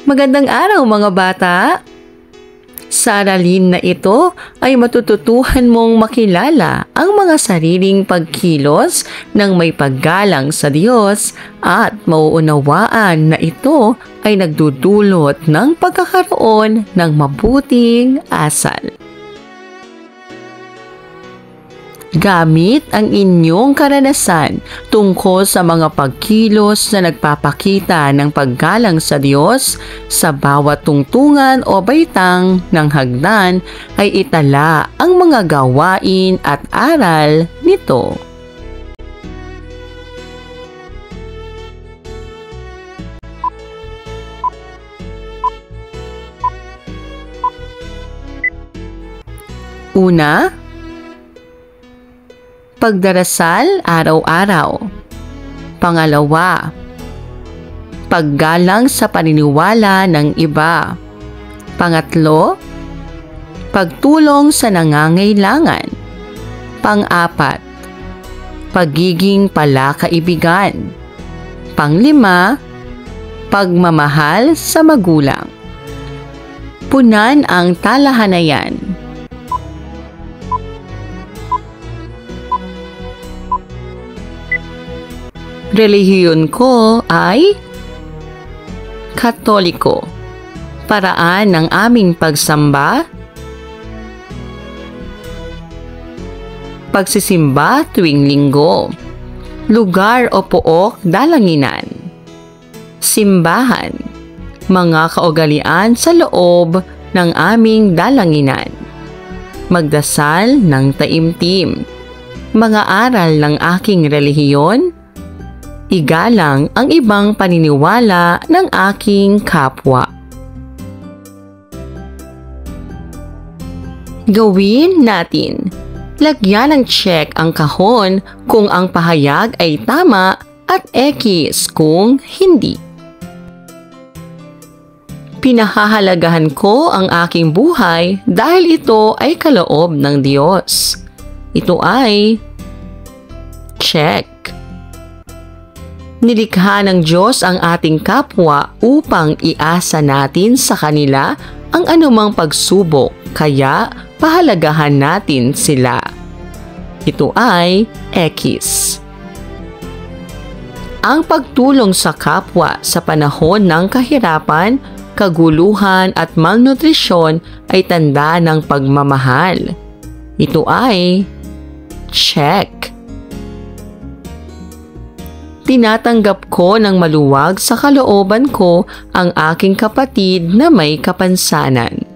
Magandang araw mga bata! Sa aralin na ito ay matututuhan mong makilala ang mga sariling pagkilos ng may paggalang sa Diyos at mauunawaan na ito ay nagdudulot ng pagkakaroon ng mabuting asal. Gamit ang inyong karanasan tungkol sa mga pagkilos na nagpapakita ng paggalang sa Diyos sa bawat tungtungan o baitang ng hagdan ay itala ang mga gawain at aral nito. Una, pagdarasal araw-araw. Pangalawa, paggalang sa paniniwala ng iba. Pangatlo, pagtulong sa nangangailangan. Pang-apat, pagiging palakaibigan. Panglima, pagmamahal sa magulang. Punan ang talahanayan. Relihiyon ko ay Katoliko. Paraan ng aming pagsamba, pagsisimba tuwing linggo. Lugar o pook dalanginan. Simbahan, mga kaugalian sa loob ng aming dalanginan. Magdasal ng taimtim. Mga aral ng aking relihiyon. Igalang ang ibang paniniwala ng aking kapwa. Gawin natin. Lagyan ng check ang kahon kung ang pahayag ay tama at X kung hindi. Pinahahalagahan ko ang aking buhay dahil ito ay kaloob ng Diyos. Ito ay check. Nilikha ng Diyos ang ating kapwa upang iasa natin sa kanila ang anumang pagsubok, kaya pahalagahan natin sila. Ito ay X. Ang pagtulong sa kapwa sa panahon ng kahirapan, kaguluhan at malnutrisyon ay tanda ng pagmamahal. Ito ay check. Tinatanggap ko ng maluwag sa kalooban ko ang aking kapatid na may kapansanan.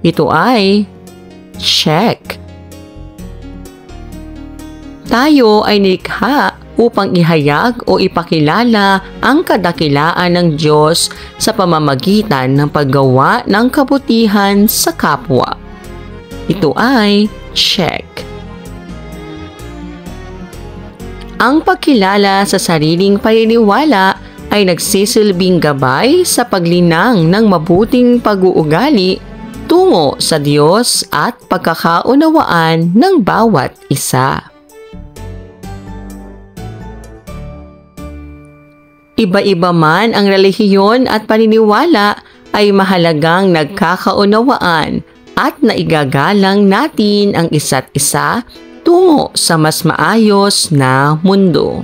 Ito ay check. Tayo ay nilikha upang ihayag o ipakilala ang kadakilaan ng Diyos sa pamamagitan ng paggawa ng kabutihan sa kapwa. Ito ay check. Ang pagkilala sa sariling paniniwala ay nagsisilbing gabay sa paglinang ng mabuting pag-uugali tungo sa Diyos at pagkakaunawaan ng bawat isa. Iba-iba man ang relihiyon at paniniwala ay mahalagang nagkakaunawaan at naigagalang natin ang isa't isa tungo sa mas maayos na mundo.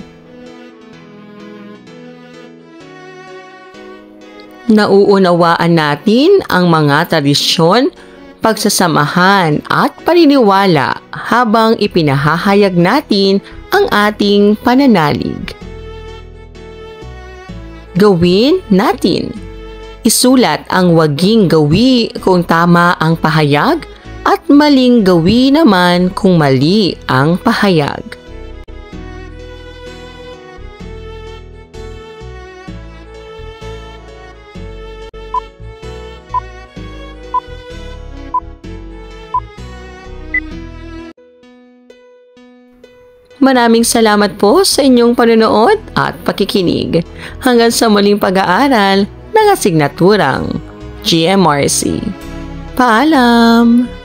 Nauunawaan natin ang mga tradisyon, pagsasamahan at paniniwala habang ipinahahayag natin ang ating pananalig. Gawin natin. Isulat ang waging gawi kung tama ang pahayag at maling gawi naman kung mali ang pahayag. Maraming salamat po sa inyong panonood at pakikinig. Hanggang sa muling pag-aaral ng asignaturang GMRC. Paalam!